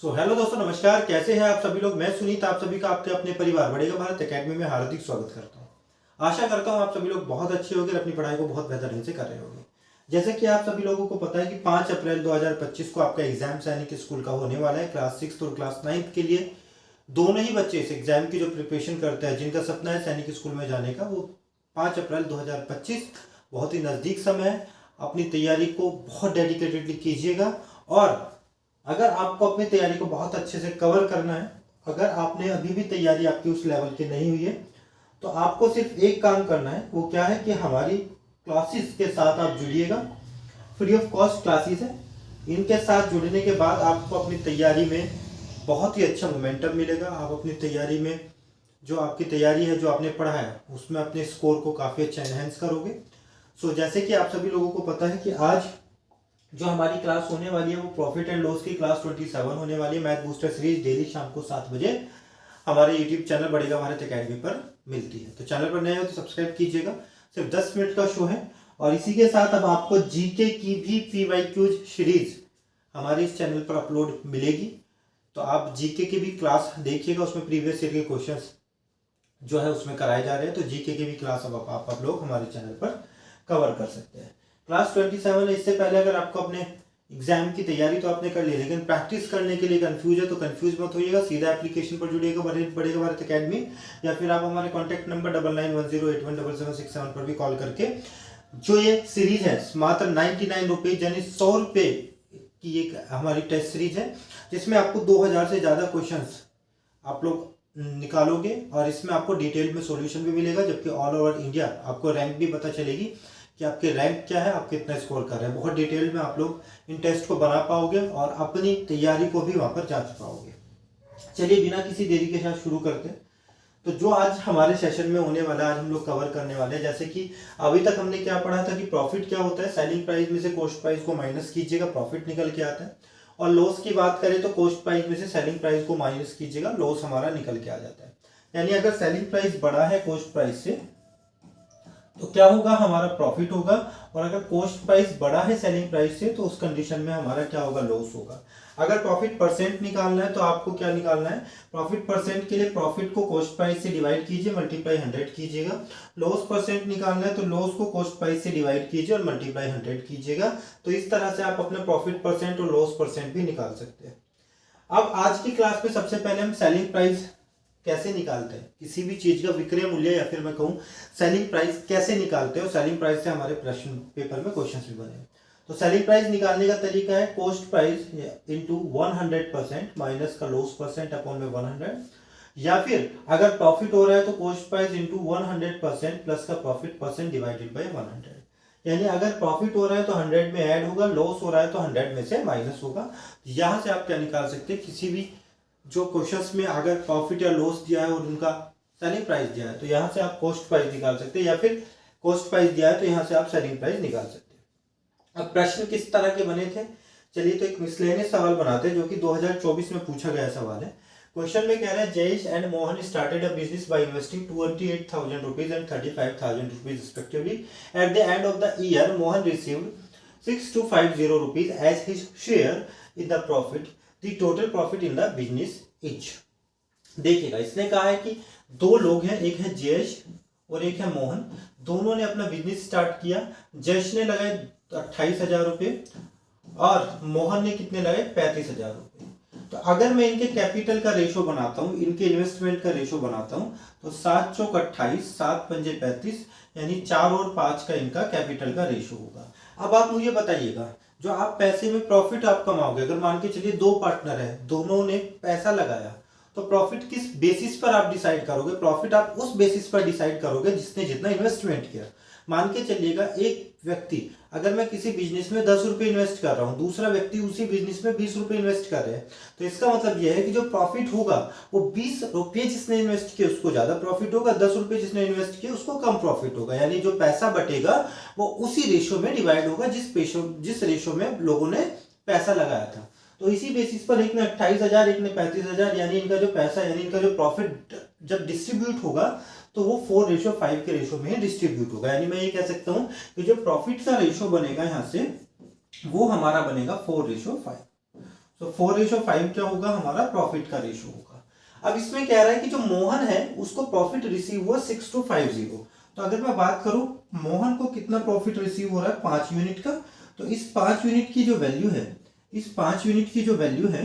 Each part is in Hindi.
हेलो दोस्तों, नमस्कार। कैसे हैं आप सभी लोग। मैं सुनीत आप सभी का आपके अपने परिवार बढ़ेगा भारत एकेडमी में हार्दिक स्वागत करता हूं। आशा करता हूं आप सभी लोग बहुत अच्छे होंगे और अपनी पढ़ाई को बहुत बेहतर ढंग से कर रहे होंगे। जैसे कि आप सभी लोगों को पता है कि 5 अप्रैल 2025 को आपका एग्जाम सैनिक स्कूल का होने वाला है। क्लास 6 और क्लास 9 के लिए दोनों ही बच्चे इस एग्जाम की जो प्रिपरेशन करते हैं, जिनका सपना है सैनिक स्कूल में जाने का, वो 5 अप्रैल 2025 बहुत ही नज़दीक समय है। अपनी तैयारी को बहुत डेडिकेटेडली कीजिएगा। और अगर आपको अपनी तैयारी को बहुत अच्छे से कवर करना है, अगर आपने अभी भी तैयारी आपकी उस लेवल की नहीं हुई है, तो आपको सिर्फ एक काम करना है। वो क्या है कि हमारी क्लासेस के साथ आप जुड़िएगा। फ्री ऑफ कॉस्ट क्लासेस है। इनके साथ जुड़ने के बाद आपको अपनी तैयारी में बहुत ही अच्छा मोमेंटम मिलेगा। आप अपनी तैयारी में जो आपकी तैयारी है, जो आपने पढ़ा है, उसमें अपने स्कोर को काफ़ी अच्छा एनहेंस करोगे। जैसे कि आप सभी लोगों को पता है कि आज जो हमारी क्लास होने वाली है वो प्रॉफिट एंड लॉस की क्लास 27 होने वाली है। मैथ बूस्टर सीरीज डेली शाम को 7 बजे हमारे यूट्यूब चैनल बढ़ेगा भारत एकेडमी पर मिलती है। तो चैनल पर नए हो तो सब्सक्राइब कीजिएगा। सिर्फ 10 मिनट का शो है। और इसी के साथ अब आपको जीके की भी PYQ सीरीज हमारे इस चैनल पर अपलोड मिलेगी। तो आप जीके की भी क्लास देखिएगा। उसमें प्रीवियस ईयर के क्वेश्चन जो है उसमें कराए जा रहे हैं। तो जीके की भी क्लास अब आप लोग हमारे चैनल पर कवर कर सकते हैं। क्लास 27 है। इससे पहले अगर आपको अपने एग्जाम की तैयारी तो आपने कर ली, लेकिन प्रैक्टिस करने के लिए कंफ्यूज है तो कंफ्यूज मत होइएगा। सीधा एप्लीकेशन पर जुड़िएगा बढ़ेगा भारत एकेडमी, या फिर आप हमारे कॉन्टैक्ट नंबर 9910817767 पर भी कॉल करके जो ये सीरीज है मात्र 99 रुपीज यानी 100 रुपये की एक हमारी टेस्ट सीरीज है, जिसमें आपको 2000 से ज़्यादा क्वेश्चन आप लोग निकालोगे और इसमें आपको डिटेल में सॉल्यूशन भी मिलेगा। जबकि ऑल ओवर इंडिया आपको रैंक भी पता चलेगी कि आपके रैंक क्या है, आप कितना स्कोर कर रहे हैं। बहुत डिटेल में आप लोग इन टेस्ट को बना पाओगे और अपनी तैयारी को भी वहां पर जांच पाओगे। चलिए बिना किसी देरी के साथ शुरू करते हैं। तो जो आज हमारे सेशन में होने वाला है, आज हम लोग कवर करने वाले हैं। जैसे कि अभी तक हमने क्या पढ़ा था कि प्रॉफिट क्या होता है। सेलिंग प्राइस में से कॉस्ट प्राइस को माइनस कीजिएगा, प्रॉफिट निकल के आता है। और लॉस की बात करें तो कॉस्ट प्राइस में से सेलिंग प्राइस को माइनस कीजिएगा, लॉस हमारा निकल के आ जाता है। यानी अगर सेलिंग प्राइस बड़ा है कॉस्ट प्राइस से तो क्या होगा, हमारा प्रॉफिट होगा। और अगर कॉस्ट प्राइस बड़ा है सेलिंग प्राइस से तो उस कंडीशन में हमारा क्या होगा, लॉस होगा। अगर प्रॉफिट परसेंट निकालना है तो आपको क्या निकालना है, प्रॉफिट परसेंट के लिए प्रॉफिट को कॉस्ट प्राइस से डिवाइड कीजिए, मल्टीप्लाई 100 कीजिएगा। लॉस परसेंट निकालना है तो लॉस को कॉस्ट प्राइस से डिवाइड कीजिए और मल्टीप्लाई 100 कीजिएगा। तो इस तरह से आप अपना प्रॉफिट परसेंट और लॉस परसेंट भी निकाल सकते हैं। अब आज की क्लास में सबसे पहले हम सेलिंग प्राइस कैसे निकालते हैं, किसी भी चीज का विक्रय मूल्य या फिर मैं कहूं सेलिंग प्राइस कैसे निकालते हैं। और सेलिंग प्राइस से हमारे प्रश्न पेपर में क्वेश्चन भी बने। तो सेलिंग प्राइस निकालने का तरीका है कॉस्ट प्राइस इंटू 100% माइनस का लॉस परसेंट अपॉन में 100, या फिर अगर प्रॉफिट हो रहा है तो कॉस्ट प्राइस इंटू 100% प्लस का प्रॉफिट परसेंट डिवाइडेड बाई 100। यानी अगर प्रॉफिट हो रहा है तो 100 में ऐड होगा, लॉस हो रहा है तो 100 में से माइनस होगा। यहां से आप क्या निकाल सकते हैं, किसी भी जो क्वेश्चंस में अगर प्रॉफिट या लॉस दिया है और उनका सेलिंग प्राइस दिया है तो यहां से आप कॉस्ट प्राइस निकाल सकते हैं, या फिर कॉस्ट प्राइस दिया है तो यहां से आप सेलिंग प्राइस निकाल सकते हैं। अब प्रश्न किस तरह के बने थे, चलिए तो एक मिसलेनियस सवाल बनाते हैं जो कि 2024 में पूछा गया सवाल है। क्वेश्चन में कह रहा है Jayesh and Mohan started a business by investing 28,000 rupees and 35,000 rupees respectively. At the end of the year Mohan received 6250 rupees as his share in the profit. The total profit in the business is. देखिएगा, इसने कहा है कि दो लोग हैं, एक है जयेश और एक है मोहन। दोनों ने अपना बिजनेस स्टार्ट किया। जयेश ने लगाए 28,000 रुपये और मोहन ने कितने लगाए, 35,000 रुपये। तो अगर मैं इनके कैपिटल का रेशो बनाता हूं, इनके इन्वेस्टमेंट का रेशो बनाता हूं, तो 7 चौक 28, 7 पंजे 35, यानी 4 और 5 का इनका कैपिटल का रेशो होगा। अब आप मुझे बताइएगा, जो आप पैसे में प्रॉफिट आप कमाओगे, अगर मान के चलिए दो पार्टनर है, दोनों ने पैसा लगाया, तो प्रॉफिट किस बेसिस पर आप डिसाइड करोगे, प्रॉफिट आप उस बेसिस पर डिसाइड करोगे जिसने जितना इन्वेस्टमेंट किया। मान के चलिएगा एक व्यक्ति, अगर मैं किसी बिजनेस में 10 रुपए इन्वेस्ट कर रहा हूं, दूसरा व्यक्ति उसी बिजनेस में 20 रुपए इन्वेस्ट कर रहे हैं, तो इसका मतलब यह है कि जो प्रॉफिट होगा वो 20 रुपये जिसने इन्वेस्ट किया उसको ज्यादा प्रॉफिट होगा, 10 रुपये जिसने इन्वेस्ट किया उसको कम प्रॉफिट होगा। यानी जो पैसा बटेगा वो उसी रेशो में डिवाइड होगा जिस रेशो में लोगों ने पैसा लगाया था। तो इसी बेसिस पर एक ने 28,000, एक ने 35,000, यानी इनका जो पैसा यानी इनका जो प्रॉफिट जब डिस्ट्रीब्यूट होगा तो वो 4:5 के रेशो में डिस्ट्रीब्यूट होगा। यानी मैं ये कह सकता हूं कि जो प्रॉफिट का रेशो बनेगा यहां से वो हमारा बनेगा 4:5। सो 4:5 क्या होगा हमारा प्रॉफिट का रेशो होगा। अब इसमें कह रहा है कि जो मोहन है उसको प्रॉफिट रिसीव हुआ 6250। तो अगर मैं बात करूं मोहन को कितना प्रॉफिट रिसीव हो रहा है 5 यूनिट का, तो इस 5 यूनिट की जो वैल्यू है, इस 5 यूनिट की जो वैल्यू है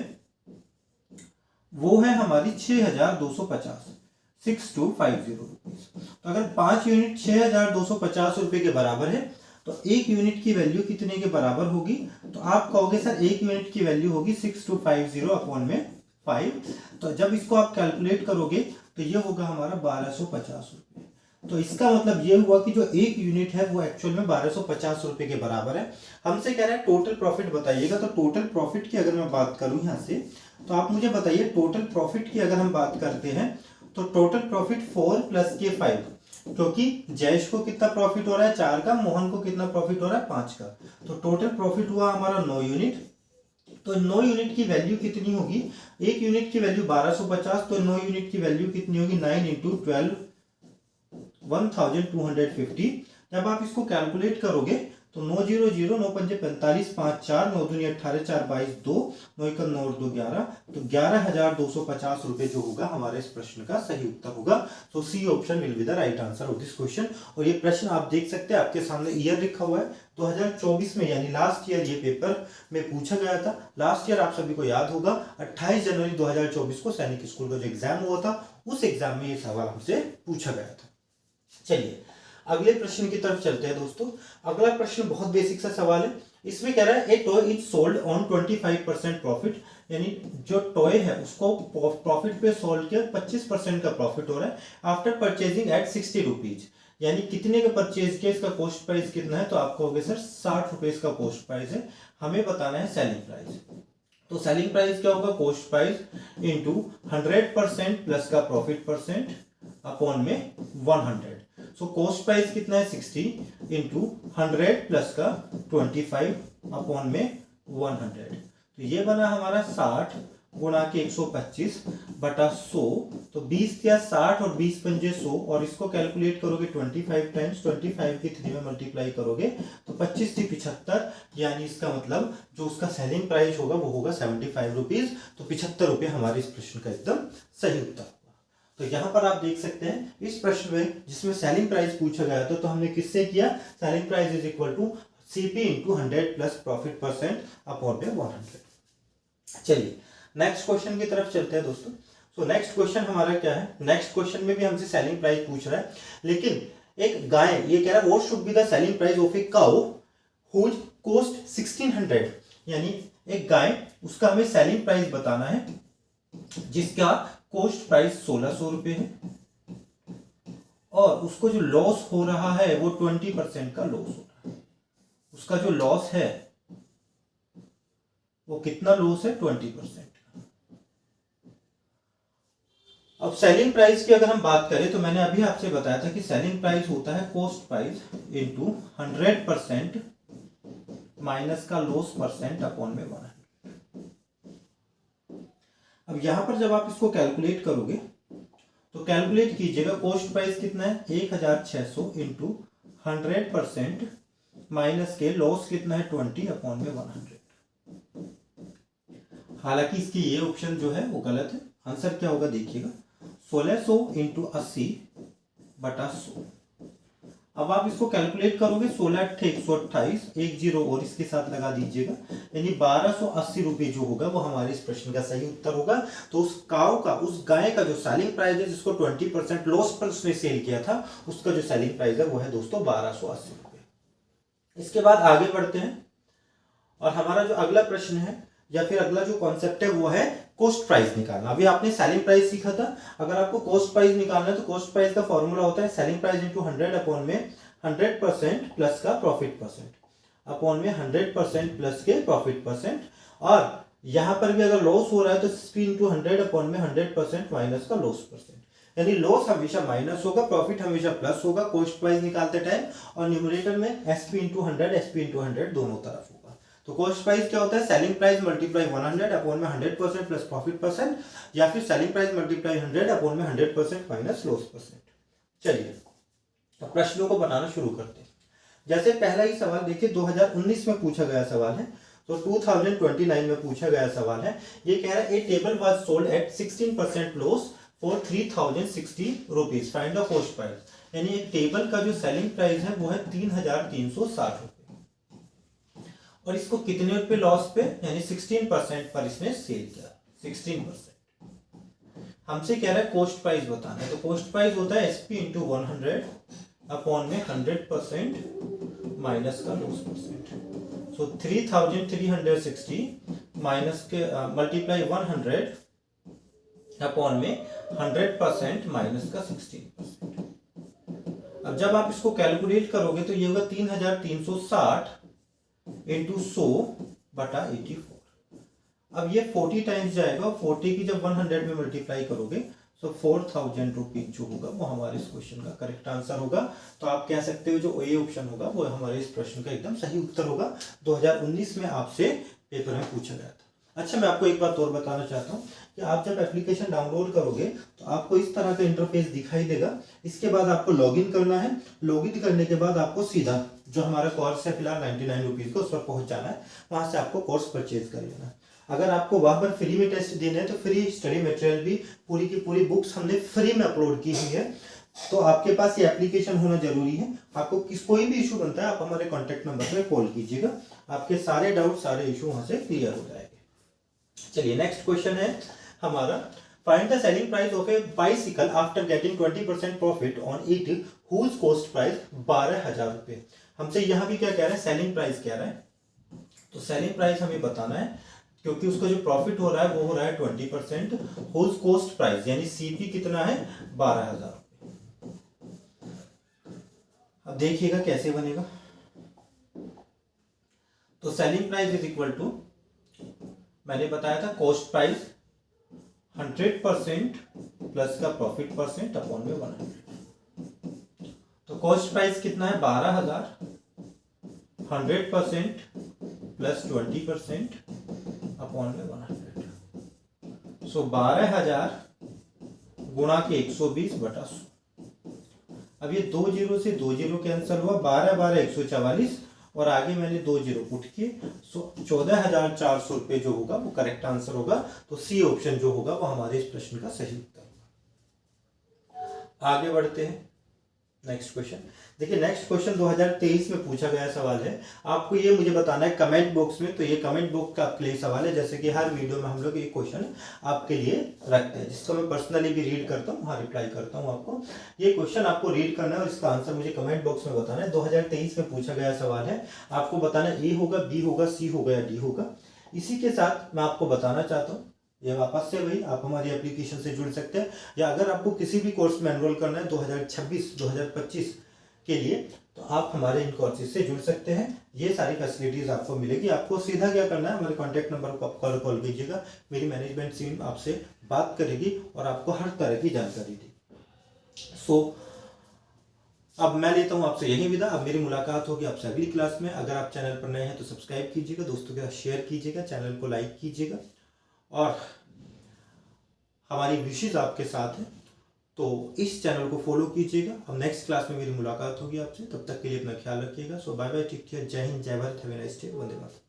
वो है हमारी 6250, 6250 रुपीज। तो अगर 5 यूनिट 6250 रुपए के बराबर है तो एक यूनिट की वैल्यू कितने के बराबर होगी, तो आप कहोगे सर एक यूनिट की वैल्यू होगी 6250 अपॉन में 5। तो जब इसको आप कैलकुलेट करोगे तो ये होगा हमारा 1250 रुपये। तो इसका मतलब ये हुआ कि जो एक यूनिट है वो एक्चुअल में 1250 रुपए के बराबर है। हमसे कह रहा है टोटल प्रॉफिट बताइएगा। तो टोटल प्रॉफिट की अगर मैं बात करूं यहाँ से, तो आप मुझे बताइए टोटल प्रॉफिट की अगर हम बात करते हैं तो टोटल प्रॉफिट 4 + के 5, क्योंकि जयेश को कितना प्रॉफिट हो रहा है 4 का, मोहन को कितना प्रॉफिट हो रहा है 5 का। तो टोटल प्रॉफिट हुआ हमारा 9 यूनिट। तो 9 यूनिट की वैल्यू कितनी होगी, एक यूनिट की वैल्यू 1250, तो 9 यूनिट की वैल्यू कितनी होगी 9 × 12 1250। जब आप इसको कैलकुलेट करोगे तो 9 0 0 9 5 45 5 4 9 दूनी 18 4 22 2 9 1 9 2 11, तो 11,250 रुपए जो होगा हमारे इस प्रश्न का सही उत्तर होगा। तो C option will be the right answer of this question. और ये प्रश्न आप देख सकते हैं आपके सामने ईयर लिखा हुआ है 2024 में, यानी लास्ट ईयर ये पेपर में पूछा गया था। लास्ट ईयर आप सभी को याद होगा 28 जनवरी 2024 को सैनिक स्कूल का जो एग्जाम हुआ था उस एग्जाम में ये सवाल हमसे पूछा गया था। चलिए अगले प्रश्न की तरफ चलते हैं दोस्तों। अगला प्रश्न बहुत बेसिक सा सवाल है। इसमें कह रहा है ए toy is sold on 25% profit, यानी जो टॉय है उसको प्रॉफिट पे सोल्ड किया 25% का प्रॉफिट हो रहा है आफ्टर परचेजिंग एट 60 रुपीज। यानी कितने का परचेज किया, इसका कॉस्ट प्राइस कितना है, तो आप कहोगे सर 60 रुपए इसका कॉस्ट प्राइस है। हमें बताना है सेलिंग प्राइस। तो सेलिंग प्राइस क्या होगा, कॉस्ट प्राइस इंटू 100% प्लस का प्रॉफिट परसेंट अपॉन में 100। सो कॉस्ट प्राइस कितना है 60 इंटू 100 प्लस का 25 अपॉन में 100। तो ये बना हमारा 60 गुणा के 125 बटा 100। तो 20 या 60 और 20 पंजे 100, और इसको कैलकुलेट करोगे 25 टाइम्स 25 की 3 में मल्टीप्लाई करोगे तो 25 से 75, यानी इसका मतलब जो उसका सेलिंग प्राइस होगा वो होगा 75 रुपीज। तो 75 रुपये हमारे इस प्रश्न का एकदम सही उत्तर। तो यहां पर आप देख सकते हैं इस प्रश्न में जिसमें सेलिंग प्राइस पूछा गया था, तो हमने किससे किया, selling price is equal to CP into 100 plus profit percent upon में 100। चलिए नेक्स्ट क्वेश्चन की तरफ चलते हैं दोस्तों। सो नेक्स्ट क्वेश्चन हमारा क्या है, नेक्स्ट क्वेश्चन में भी हमसे सेलिंग प्राइस पूछ रहा है, लेकिन एक गाय, ये कह रहा है what should be the selling price of a cow whose cost 1600, यानी एक गाय उसका हमें सेलिंग प्राइस बताना है जिसका कॉस्ट प्राइस 1600 रुपए है, और उसको जो लॉस हो रहा है वो 20% का लॉस हो रहा है। उसका जो लॉस है वो कितना लॉस है, 20%। अब सेलिंग प्राइस की अगर हम बात करें तो मैंने अभी आपसे बताया था कि सेलिंग प्राइस होता है कॉस्ट प्राइस इंटू 100% माइनस का लॉस परसेंट अपॉन में 100। अब यहां पर जब आप इसको कैलकुलेट करोगे तो कैलकुलेट कीजिएगा, कॉस्ट प्राइस कितना है 1600 इंटू 100% माइनस के लॉस कितना है 20 अपॉन में 100। हालांकि इसकी ये ऑप्शन जो है वो गलत है। आंसर क्या होगा देखिएगा, 1600 इंटू 80 बटा 100। अब आप इसको कैलकुलेट करोगे 16 × 128, एक जीरो और इसके साथ लगा दीजिएगा, यानी 1280 रुपए जो होगा वो हमारे इस प्रश्न का सही उत्तर होगा। तो उस काऊ का, उस गाय का जो सेलिंग प्राइस है जिसको 20% लॉस पर उसने सेल किया था, उसका जो सेलिंग प्राइस है वो है दोस्तों 1280 रुपए। इसके बाद आगे बढ़ते हैं और हमारा जो अगला प्रश्न है या फिर अगला जो कॉन्सेप्ट है वो है कॉस्ट प्राइस निकालना। अभी आपने सेलिंग प्राइस सीखा था, अगर आपको कॉस्ट प्राइस निकालना है तो कॉस्ट प्राइस का फॉर्मूला होता है सेलिंग प्राइस इंटू 100 अपॉन में 100% प्लस का प्रॉफिट परसेंट अपॉन में 100% प्लस के प्रॉफिट परसेंट। और यहां पर भी अगर लॉस हो रहा है तो SP इंटू 100 अपॉन में 100% माइनस का लॉस परसेंट, यानी लॉस हमेशा माइनस होगा, प्रॉफिट हमेशा प्लस होगा कॉस्ट प्राइस निकालते टाइम। और न्यूमरेटर में SP इंटू 100 SP इंटू 100 दोनों तरफ होगा। तो कॉस्ट प्राइस क्या होता है, सेलिंग प्राइस मल्टीप्लाई 100 अपॉन में 100% प्लस प्रॉफिट परसेंट, या फिर सेलिंग प्राइस मल्टीप्लाई 100 अपॉन में 100% माइनस लॉस परसेंट। चलिए अब प्रश्नों को बनाना शुरू करते हैं। जैसे पहला ही सवाल देखिए 2019 में पूछा गया सवाल है। तो 2029 में पूछा गया सवाल है, ये कह रहा है a table was sold at 16% loss for 3060 rupees, find the cost price. यानी एक टेबल का जो सेलिंग प्राइस है वो है 3360 रुपए, और इसको कितने रुपए लॉस पे, यानी 16% पर इसने सेल किया, 16%। हमसे कह रहा है कॉस्ट प्राइस बताना है, तो कॉस्ट प्राइस होता है एसपी इंटू 100 अपॉन में 100% माइनस का लॉस परसेंट। सो 3360 माइनस के मल्टीप्लाई 100 अपॉन में 100% माइनस का 16%। अब जब आप इसको कैलकुलेट करोगे तो ये होगा 3360 इंटू 100 बटा 84। अब ये 40 टाइम्स जाएगा, 40 की जब 100 में मल्टीप्लाई करोगे तो 4000 रुपीज जो होगा वो हमारे इस क्वेश्चन का करेक्ट आंसर होगा। तो आप कह सकते हो जो ए ऑप्शन होगा वो हमारे इस प्रश्न का एकदम सही उत्तर होगा। 2019 में आपसे पेपर में पूछा गया था। अच्छा, मैं आपको एक बात और बताना चाहता हूँ कि आप जब एप्लीकेशन डाउनलोड करोगे तो आपको इस तरह का इंटरफेस दिखाई देगा। इसके बाद आपको लॉगिन करना है। लॉगिन करने के बाद आपको सीधा जो हमारा कोर्स है फिलहाल 99 रुपीज को, उस पर पहुंच जाना है। वहां से आपको कोर्स परचेज कर लेना है। अगर आपको वहां पर फ्री में टेस्ट देने हैं तो फ्री स्टडी मटेरियल भी, पूरी की पूरी बुक्स हमने फ्री में अपलोड की हुई है। तो आपके पास ये एप्लीकेशन होना जरूरी है। आपको कोई भी इशू बनता है आप हमारे कॉन्टेक्ट नंबर पे कॉल कीजिएगा, आपके सारे डाउट सारे इशू वहां से क्लियर हो जाएंगे। चलिए नेक्स्ट क्वेश्चन है हमारा, find the selling price of a bicycle after getting 20% profit on it whose cost price 12,000 रुपए। हमसे यहाँ भी क्या कह रहा है, सेलिंग प्राइस कह रहा है। तो सेलिंग प्राइस हमें बताना है, क्योंकि उसका जो प्रॉफिट हो रहा है वो हो रहा है 20%। होल कॉस्ट प्राइस यानी सीपी कितना है, 12,000 रुपए। अब देखिएगा कैसे बनेगा। तो selling price is equal to, मैंने बताया था कॉस्ट प्राइस 100% प्लस का प्रॉफिट परसेंट अपॉन में 100। तो कॉस्ट प्राइस कितना है 12,000, 100% प्लस 20% अपॉन में 100। सो 12,000 गुणा के 120 बटा 100। अब ये 2 जीरो से 2 जीरो कैंसिल हुआ, 12 12 144 और आगे मैंने 2 जीरो पुट किए। सो 14,400 रुपए जो होगा वो करेक्ट आंसर होगा। तो सी ऑप्शन जो होगा वो हमारे इस प्रश्न का सही उत्तर होगा। आगे बढ़ते हैं नेक्स्ट क्वेश्चन। देखिए नेक्स्ट क्वेश्चन 2023 में पूछा गया सवाल है। आपको ये मुझे बताना है कमेंट बॉक्स में। तो ये कमेंट बॉक्स का आपके लिए सवाल है, जैसे कि हर वीडियो में हम लोग ये क्वेश्चन आपके लिए रखते हैं, जिसको मैं पर्सनली भी रीड करता हूँ, हाँ रिप्लाई करता हूँ आपको। ये क्वेश्चन आपको रीड करना है और इसका आंसर मुझे कमेंट बॉक्स में बताना है। 2023 में पूछा गया सवाल है। आपको बताना ए होगा, बी होगा, सी होगा या डी होगा। इसी के साथ मैं आपको बताना चाहता हूँ, ये वापस से वही आप हमारी एप्लीकेशन से जुड़ सकते हैं, या अगर आपको किसी भी कोर्स में एनरोल करना है 2026-2025 के लिए, तो आप हमारे इन कोर्सेज से जुड़ सकते हैं। ये सारी फैसिलिटीज आपको मिलेगी। आपको सीधा क्या करना है, हमारे कॉन्टैक्ट नंबर को आप कॉल कीजिएगा। मेरी मैनेजमेंट टीम आपसे बात करेगी और आपको हर तरह की जानकारी देगी। सो अब मैं लेता हूँ आपसे यही विदा। अब मेरी मुलाकात होगी आपसे अगली क्लास में। अगर आप चैनल पर नए हैं तो सब्सक्राइब कीजिएगा, दोस्तों के साथ शेयर कीजिएगा, चैनल को लाइक कीजिएगा और हमारी विशेष आपके साथ है, तो इस चैनल को फॉलो कीजिएगा। अब नेक्स्ट क्लास में मेरी मुलाकात होगी आपसे, तब तक के लिए अपना ख्याल रखिएगा। सो बाय बाय, टेक केयर, जय हिंद, जय Bharat, have a nice day, Vande Mataram.